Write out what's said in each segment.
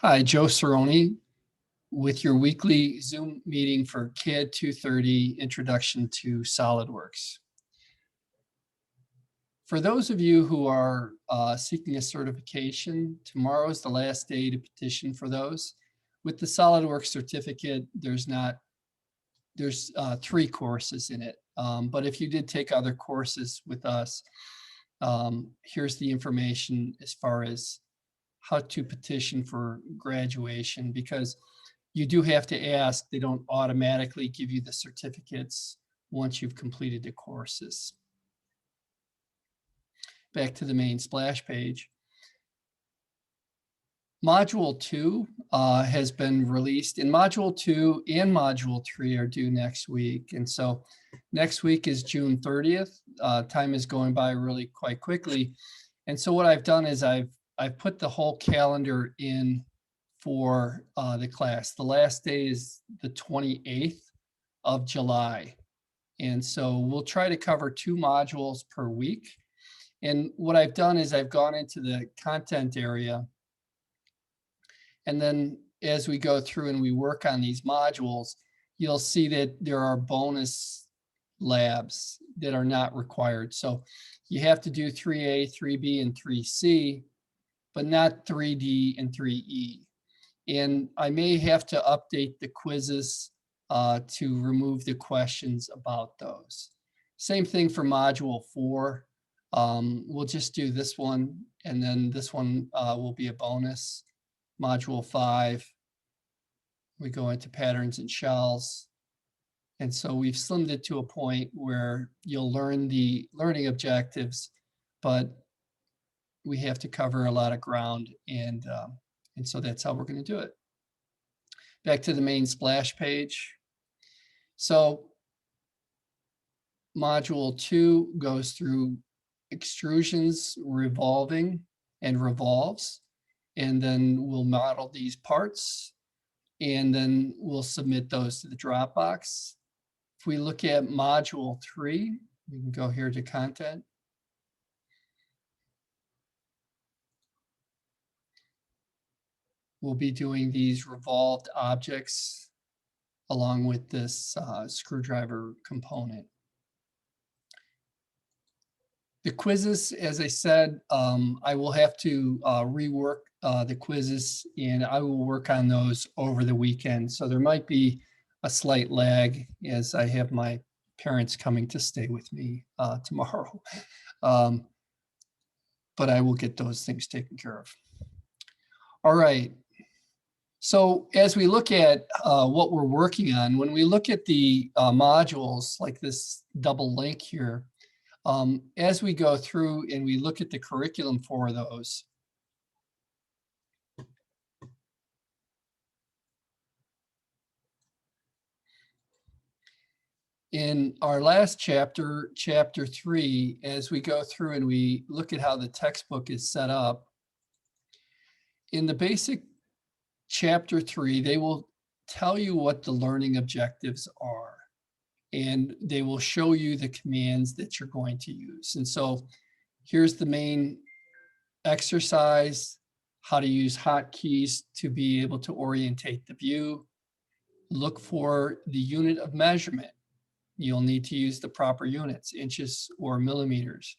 Hi, Joe Cerrone with your weekly Zoom meeting for CAD 230 Introduction to Solidworks. For those of you who are seeking a certification, tomorrow is the last day to petition for those. With the Solidworks certificate, there's 3 courses in it. But if you did take other courses with us, here's the information as far as how to petition for graduation, because you do have to ask. They don't automatically give you the certificates once you've completed the courses. Back to the main splash page. Module 2 has been released, and Module 2 and Module 3 are due next week. And so next week is June 30th. Time is going by really quite quickly. And so what I've done is I've put the whole calendar in for the class. The last day is the 28th of July. And so we'll try to cover 2 modules per week. And what I've done is I've gone into the content area. And then as we go through and we work on these modules, you'll see that there are bonus labs that are not required. So you have to do 3A, 3B, and 3C, but not 3D and 3E. And I may have to update the quizzes to remove the questions about those. Same thing for Module 4. We'll just do this one, and then this one will be a bonus. Module 5, we go into patterns and shells. And so we've slimmed it to a point where you'll learn the learning objectives, but we have to cover a lot of ground, and so that's how we're going to do it. Back to the main splash page. So Module 2 goes through extrusions, revolving, and revolves. And then we'll model these parts, and then we'll submit those to the Dropbox. If we look at Module 3, we can go here to content. We'll be doing these revolved objects along with this screwdriver component. The quizzes, as I said, I will have to rework the quizzes, and I will work on those over the weekend. So there might be a slight lag as I have my parents coming to stay with me tomorrow. But I will get those things taken care of. All right. So as we look at what we're working on, when we look at the modules like this double link here, as we go through and we look at the curriculum for those, in our last chapter, chapter 3, as we go through and we look at how the textbook is set up, in the basic chapter 3, they will tell you what the learning objectives are, and they will show you the commands that you're going to use. And so here's the main exercise: how to use hotkeys to be able to orientate the view. Look for the unit of measurement. You'll need to use the proper units, inches or millimeters.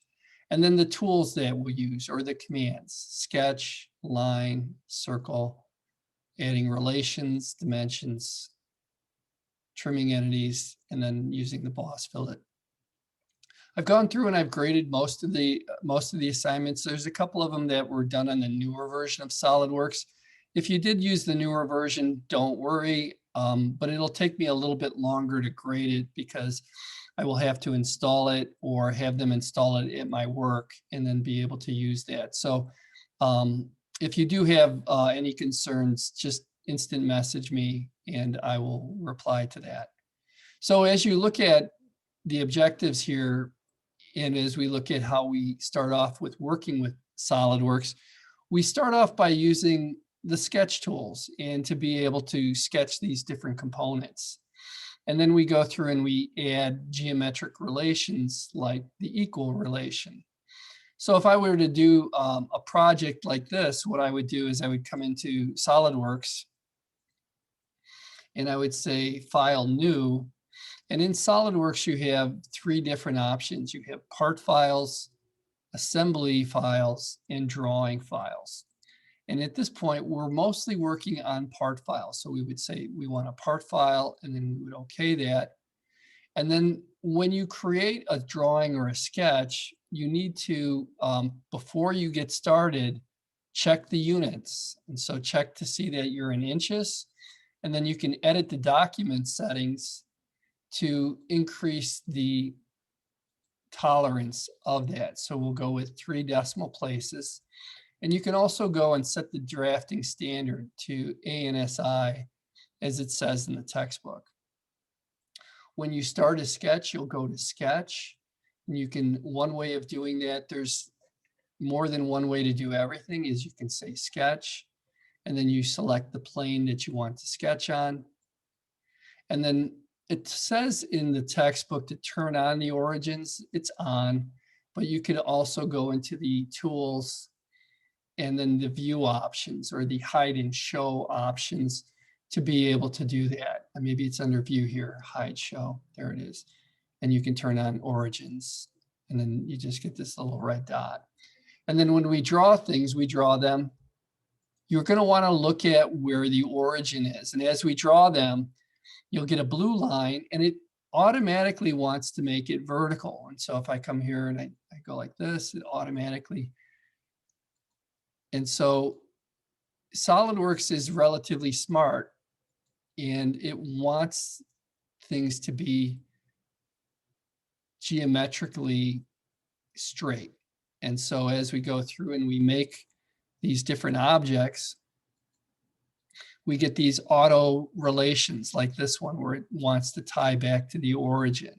And then the tools that we'll use, or the commands: sketch, line, circle, adding relations, dimensions, trimming entities, and then using the boss fillet. I've gone through and I've graded most of the assignments. There's a couple of them that were done on the newer version of SolidWorks. If you did use the newer version, don't worry, but it'll take me a little bit longer to grade it because I will have to install it or have them install it at my work and then be able to use that. So if you do have any concerns, just instant message me and I will reply to that. So as you look at the objectives here, and as we look at how we start off with working with SolidWorks, we start off by using the sketch tools and to be able to sketch these different components. And then we go through and we add geometric relations like the equal relation. So if I were to do a project like this, what I would do is I would come into SolidWorks and I would say File New. And in SolidWorks, you have three different options. You have part files, assembly files, and drawing files. And at this point, we're mostly working on part files. So we would say we want a part file, and then we would okay that. And then when you create a drawing or a sketch, you need to, before you get started, check the units. And so check to see that you're in inches, and then you can edit the document settings to increase the tolerance of that. So we'll go with 3 decimal places. And you can also go and set the drafting standard to ANSI, as it says in the textbook. When you start a sketch, you'll go to sketch. And you can, one way of doing that, there's more than one way to do everything, is you can say sketch, and then you select the plane that you want to sketch on. And then it says in the textbook to turn on the origins, it's on, but you could also go into the tools and then the view options or the hide and show options to be able to do that. And maybe it's under view here, hide show, there it is. And you can turn on origins, and then you just get this little red dot. And then when we draw things, we draw them. You're going to want to look at where the origin is. And as we draw them, you'll get a blue line, and it automatically wants to make it vertical. And so if I come here and I go like this, it automatically. And so SolidWorks is relatively smart, and it wants things to be geometrically straight. And so as we go through and we make these different objects, we get these auto relations like this one where it wants to tie back to the origin.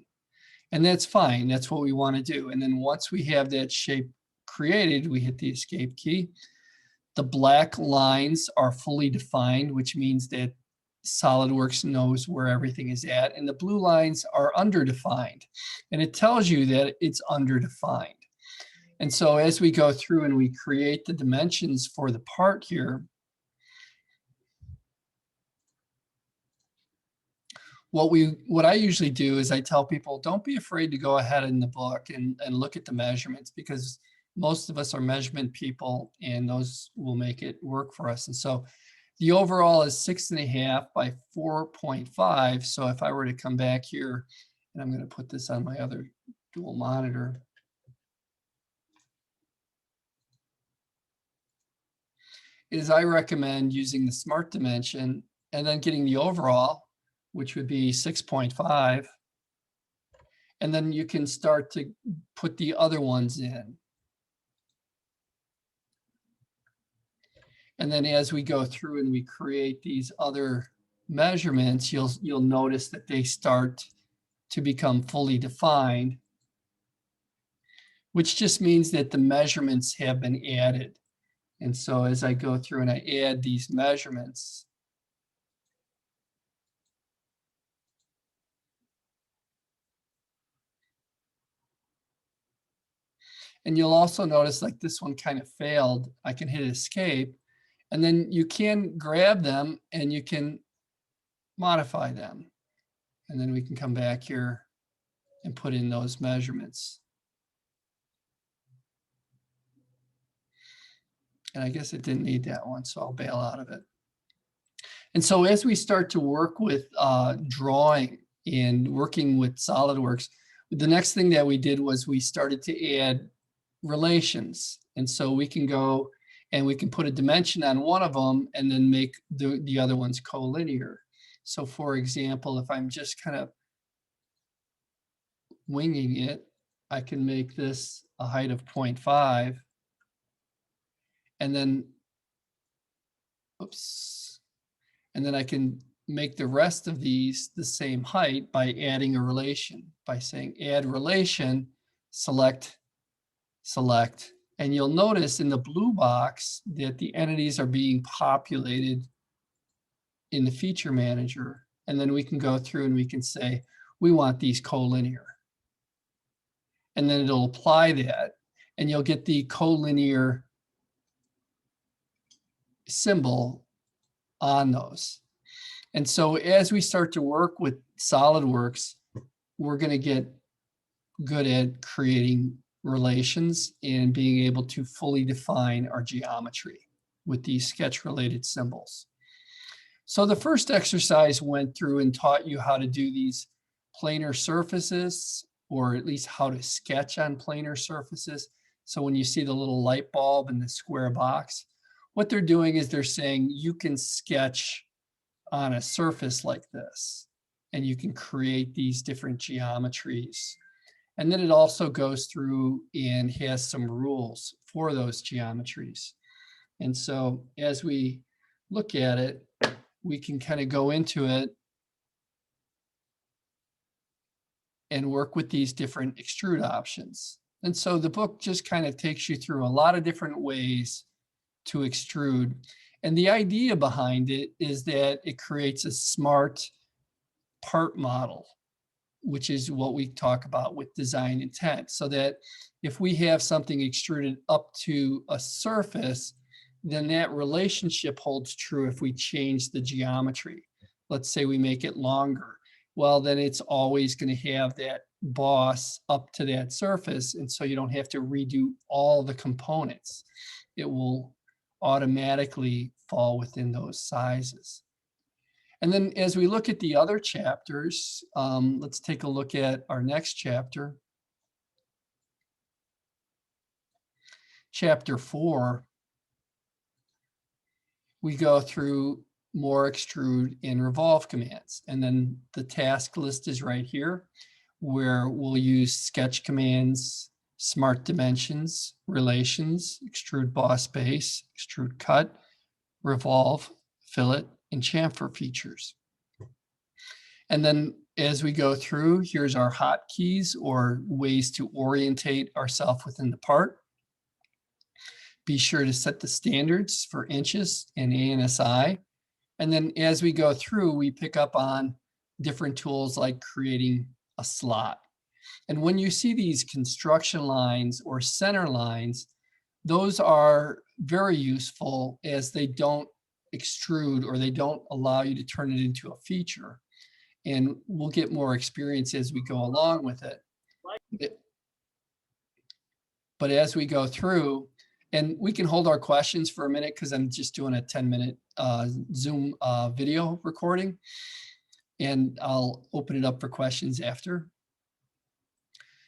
And that's fine. That's what we want to do. And then once we have that shape created, we hit the escape key. The black lines are fully defined, which means that SolidWorks knows where everything is at. And the blue lines are underdefined. And it tells you that it's underdefined. And so as we go through and we create the dimensions for the part here, what I usually do is I tell people, don't be afraid to go ahead in the book and look at the measurements, because most of us are measurement people, and those will make it work for us. And so the overall is 6.5 by 4.5. So if I were to come back here, and I'm going to put this on my other dual monitor. Is I recommend using the smart dimension and then getting the overall, which would be 6.5. And then you can start to put the other ones in. And then as we go through and we create these other measurements, you'll notice that they start to become fully defined, which just means that the measurements have been added. And so as I go through and I add these measurements, and you'll also notice like this one kind of failed. I can hit escape, and then you can grab them and you can modify them. And then we can come back here and put in those measurements. And I guess it didn't need that one, so I'll bail out of it. And so as we start to work with drawing and working with SolidWorks, the next thing that we did was we started to add relations. And so we can go and we can put a dimension on one of them and then make the other ones collinear. So for example, if I'm just kind of winging it, I can make this a height of 0.5. And then, oops, and then I can make the rest of these the same height by adding a relation, by saying add relation, select, select. And you'll notice in the blue box that the entities are being populated in the feature manager. And then we can go through and we can say, we want these collinear. And then it'll apply that. and you'll get the collinear symbol on those. And so as we start to work with SolidWorks, we're going to get good at creating relations and being able to fully define our geometry with these sketch-related symbols. So the first exercise went through and taught you how to do these planar surfaces, or at least how to sketch on planar surfaces. So when you see the little light bulb in the square box, what they're doing is they're saying you can sketch on a surface like this, and you can create these different geometries. And then it also goes through and has some rules for those geometries. And so as we look at it, we can kind of go into it and work with these different extrude options. And so the book just kind of takes you through a lot of different ways to extrude. And the idea behind it is that it creates a smart part model, which is what we talk about with design intent. So that if we have something extruded up to a surface, then that relationship holds true if we change the geometry. Let's say we make it longer. Well, then it's always going to have that boss up to that surface. And so you don't have to redo all the components. It will automatically fall within those sizes. And then as we look at the other chapters, let's take a look at our next chapter. Chapter 4, we go through more extrude and revolve commands. And then the task list is right here, where we'll use sketch commands, smart dimensions, relations, extrude boss base, extrude cut, revolve, fillet, and chamfer features. And then as we go through, here's our hotkeys or ways to orientate ourselves within the part. Be sure to set the standards for inches and ANSI. And then as we go through, we pick up on different tools like creating a slot. And when you see these construction lines or center lines, those are very useful as they don't extrude or they don't allow you to turn it into a feature. And we'll get more experience as we go along with it. But as we go through, and we can hold our questions for a minute because I'm just doing a 10-minute Zoom video recording, and I'll open it up for questions after.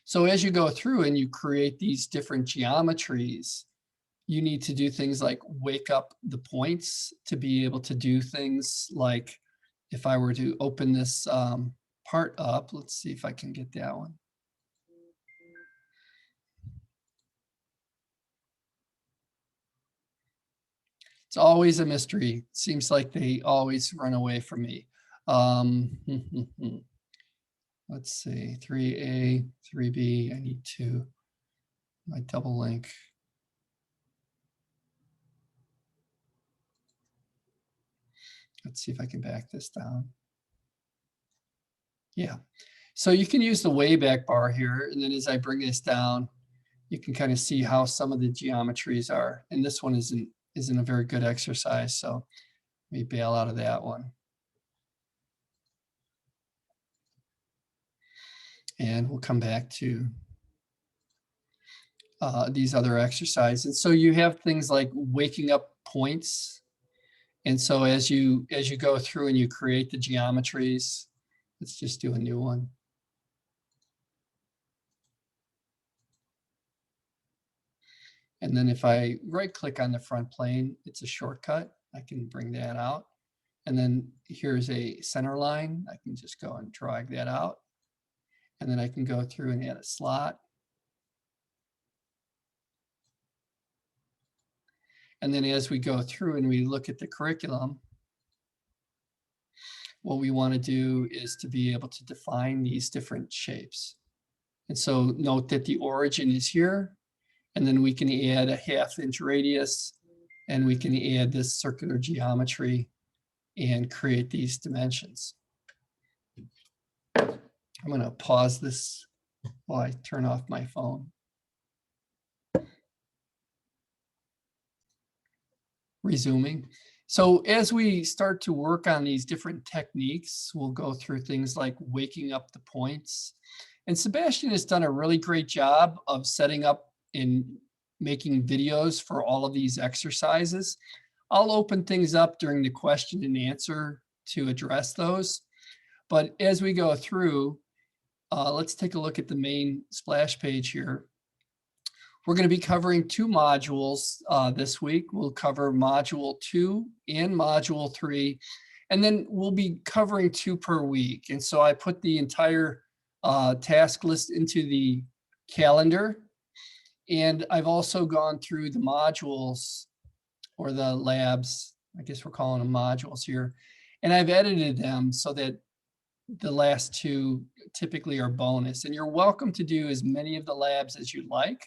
So as you go through and you create these different geometries, you need to do things like wake up the points to be able to do things like, if I were to open this part up, let's see if I can get that one. It's always a mystery. Seems like they always run away from me. Let's see, 3A, 3B, I need to, my double link. Let's see if I can back this down. Yeah, so you can use the way back bar here, and then as I bring this down, you can kind of see how some of the geometries are. And this one isn't a very good exercise, so let me bail out of that one. And we'll come back to these other exercises. And so you have things like waking up points. And so as you go through and you create the geometries, let's just do a new one. And then if I right click on the front plane, it's a shortcut. I can bring that out. And then here's a center line. I can just go and drag that out. And then I can go through and add a slot. And then as we go through and we look at the curriculum, what we want to do is to be able to define these different shapes. And so note that the origin is here, and then we can add a 1/2 inch radius, and we can add this circular geometry and create these dimensions. I'm going to pause this while I turn off my phone. resuming. So as we start to work on these different techniques, we'll go through things like waking up the points. And Sebastian has done a really great job of setting up and making videos for all of these exercises. I'll open things up during the question and answer to address those. But as we go through, let's take a look at the main splash page here. We're going to be covering two modules this week. We'll cover module 2 and module 3, and then we'll be covering 2 per week. And so I put the entire task list into the calendar, and I've also gone through the modules, or the labs, I guess we're calling them modules here, and I've edited them so that the last 2 typically are bonus. And you're welcome to do as many of the labs as you like.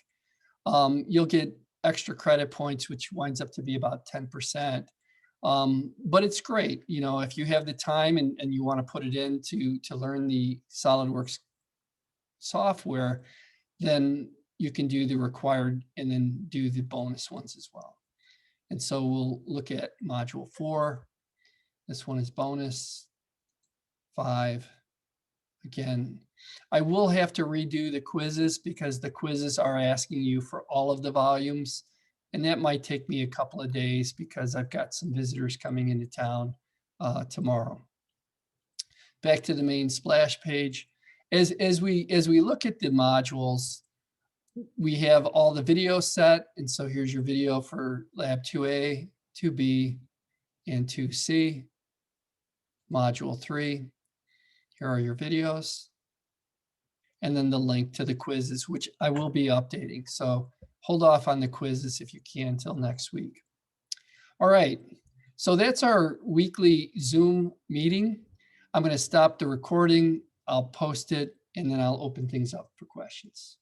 You'll get extra credit points, which winds up to be about 10%. But it's great, you know, if you have the time and you want to put it in to learn the Solidworks software, then you can do the required and then do the bonus ones as well. And so we'll look at module 4. This one is bonus. 5. Again, I will have to redo the quizzes because the quizzes are asking you for all of the volumes. And that might take me a couple of days because I've got some visitors coming into town tomorrow. Back to the main splash page. As we look at the modules, we have all the videos set. And so here's your video for lab 2A, 2B, and 2C. Module 3. Here are your videos. And then the link to the quizzes, which I will be updating. So hold off on the quizzes if you can until next week. All right, so that's our weekly Zoom meeting. I'm going to stop the recording. I'll post it, and then I'll open things up for questions.